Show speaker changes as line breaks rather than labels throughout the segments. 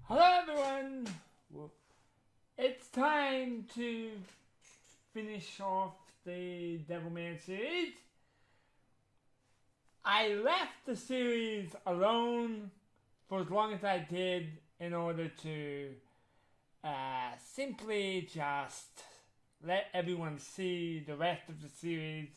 Hello everyone! Well, it's time to finish off the Devilman series. I left the series alone for as long as I did in order to simply just let everyone see the rest of the series.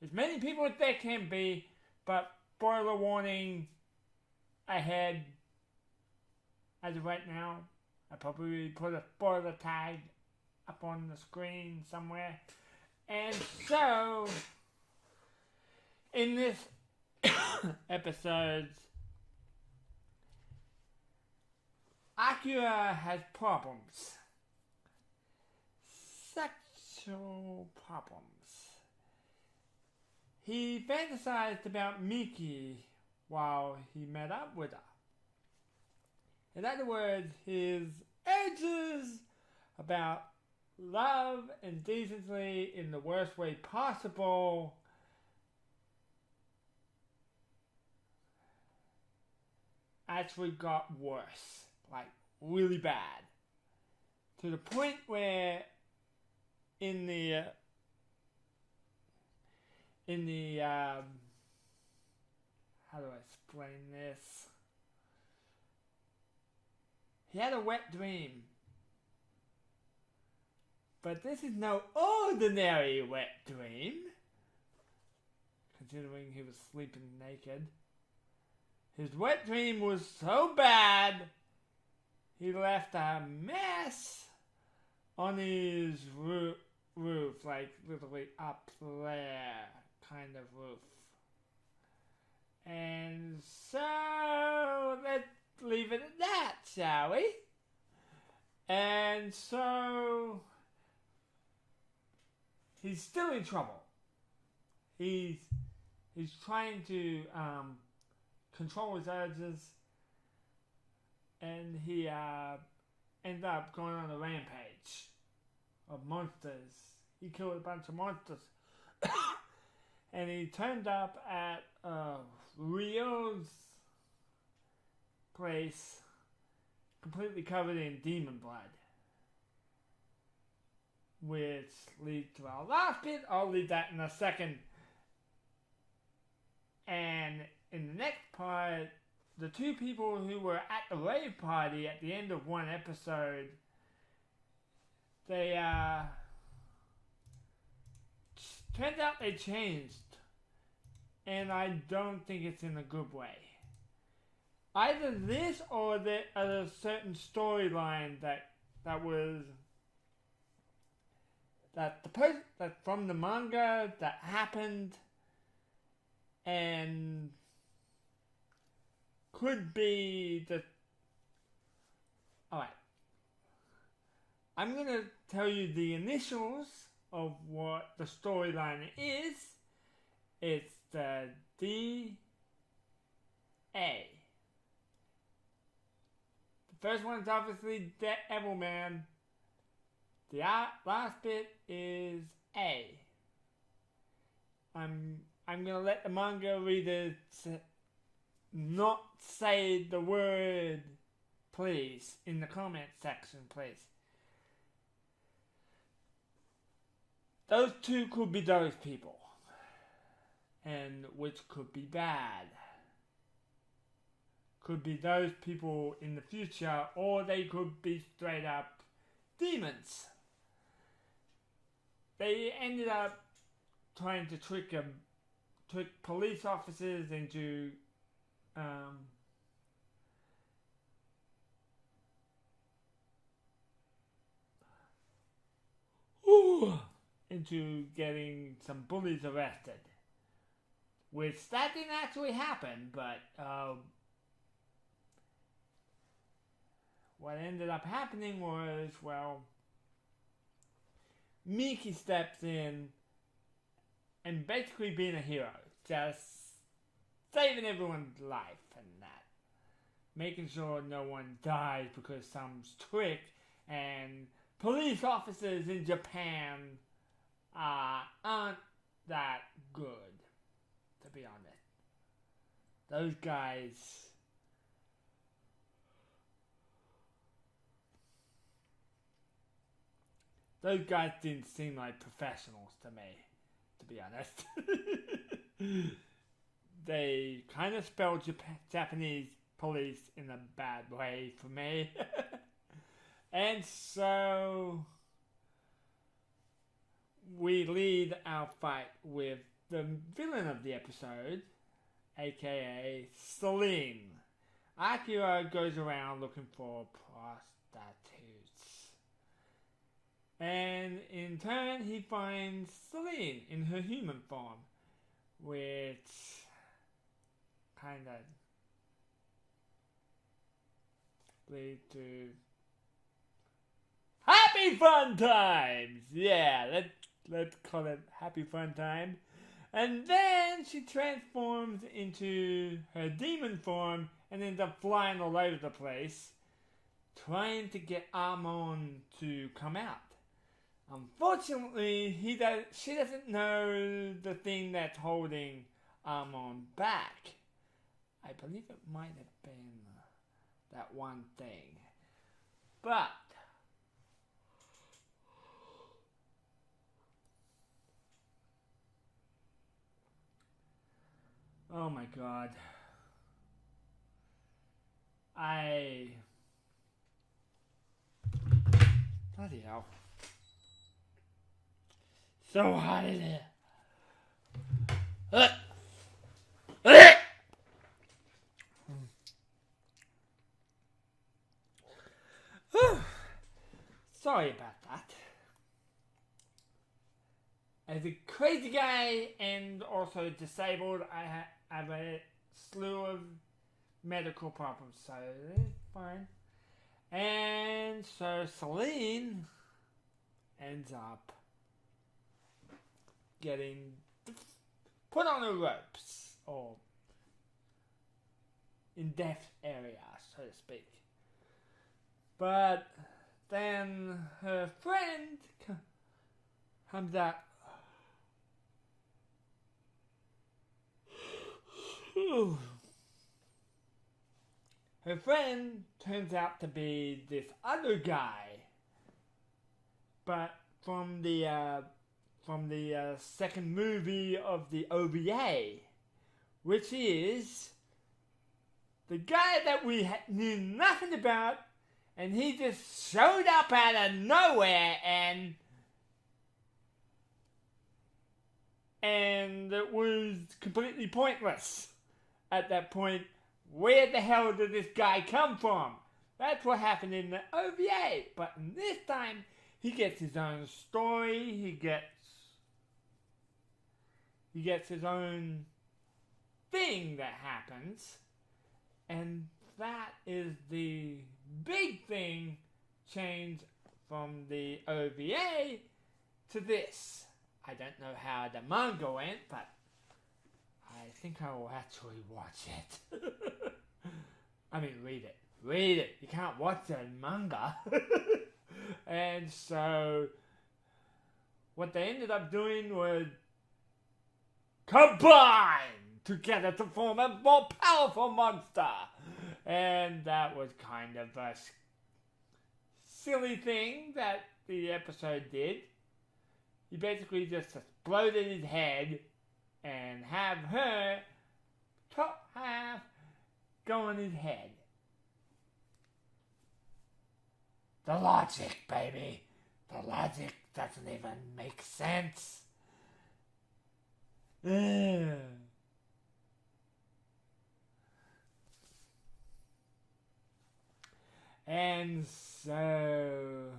As many people as there can be, but spoiler warning ahead. As of right now, I probably put a spoiler tag up on the screen somewhere. And so, in this episode, Akira has problems. Sexual problems. He fantasized about Miki while he met up with her. In other words, his urges about love and decency in the worst way possible actually got worse, like really bad, to the point where in the how do I explain this? He had a wet dream. But this is no ordinary wet dream, considering he was sleeping naked. His wet dream was so bad, he left a mess on his roof, like literally up there, kind of roof. And so, let's leave it at that, shall we? And so, he's still in trouble. He's trying to control his urges, and he ended up going on a rampage of monsters. He killed a bunch of monsters. And he turned up at Rio's place, completely covered in demon blood, which leads to our last bit. I'll leave that in a second. And in the next part, the two people who were at the rave party at the end of one episode, they turns out they changed, and I don't think it's in a good way. Either this or a certain storyline that from the manga that happened and could be the. Alright. I'm gonna tell you the initials of what the storyline is. It's the D.A. First one's obviously Devilman. The last bit is A. I'm gonna let the manga reader not say the word please in the comment section, please. Those two could be those people, and which could be bad. Could be those people in the future, or they could be straight up demons. They ended up trying to trick police officers into into getting some bullies arrested, which that didn't actually happen, but what ended up happening was, well, Miki steps in and basically being a hero, just saving everyone's life and that, making sure no one dies because some's trick. And police officers in Japan aren't that good, to be honest. Those guys those guys didn't seem like professionals to me, to be honest. They kind of spelled Japanese police in a bad way for me. And so we lead our fight with the villain of the episode, aka Silene. Akira goes around looking for prostitutes. And in turn, he finds Silene in her human form, which kind of leads to happy fun times! Yeah, let's call it happy fun time. And then she transforms into her demon form and ends up flying all over the place, trying to get Amon to come out. Unfortunately, she doesn't know the thing that's holding Amon back. I believe it might have been that one thing. But oh my god. Bloody hell. So hot in here. Sorry about that. As a crazy guy and also disabled, I have a slew of medical problems, so it's fine. And so Silene ends up getting put on the ropes, or in death area, so to speak. But then her friend comes out. Her friend turns out to be this other guy, but from the second movie of the OVA, which is the guy that we knew nothing about, and he just showed up out of nowhere, and it was completely pointless at that point. Where the hell did this guy come from? That's what happened in the OVA. But this time, he gets his own story. He gets his own thing that happens. And that is the big thing change from the OVA to this. I don't know how the manga went, but I think I will actually watch it. I mean, read it. Read it. You can't watch the manga. And so, what they ended up doing was combine together to form a more powerful monster. And that was kind of a silly thing that the episode did. He basically just exploded his head and have her top half go on his head. The logic, baby. The logic doesn't even make sense. And so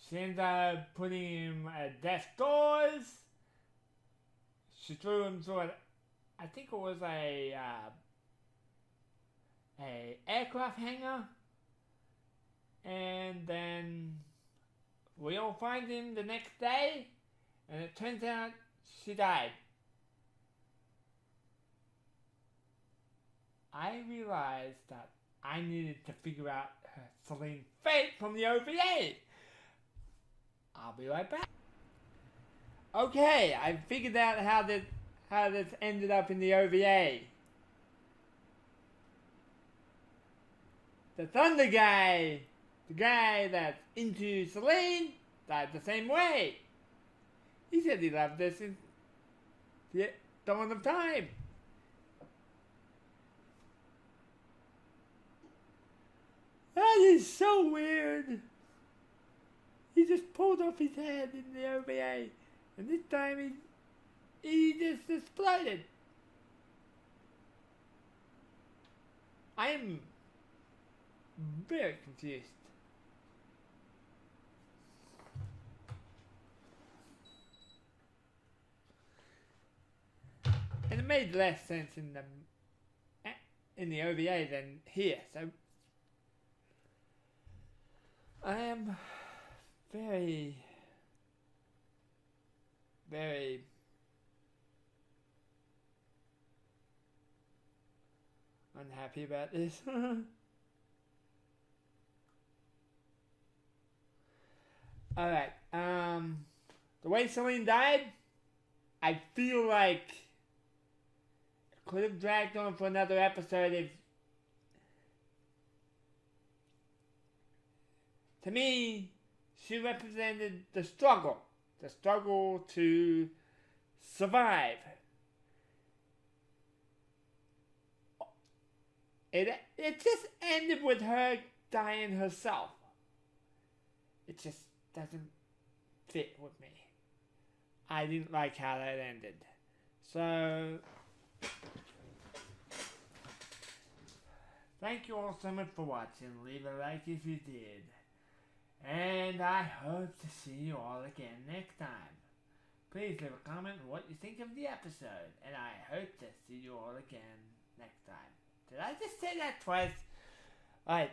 she ended up putting him at death's doors. She threw him through I think it was a aircraft hangar, and then we all find him the next day, and it turns out she died. I realized that I needed to figure out her Selene's fate from the OVA. I'll be right back. Okay, I figured out how this ended up in the OVA. The Thunder guy the guy that's into Silene died the same way. He said he loved this in the dawn of time. That is so weird. He just pulled off his head in the OVA, and this time he just exploded. I am very confused. And it made less sense in the OVA than here, so I am very, very unhappy about this. Alright, the way Silene died, I feel like it could have dragged on for another episode if, to me, she represented the struggle to survive. It just ended with her dying herself. It just doesn't fit with me. I didn't like how that ended. So, thank you all so much for watching. Leave a like if you did. And I hope to see you all again next time. Please leave a comment on what you think of the episode. And I hope to see you all again next time. Did I just say that twice? Alright.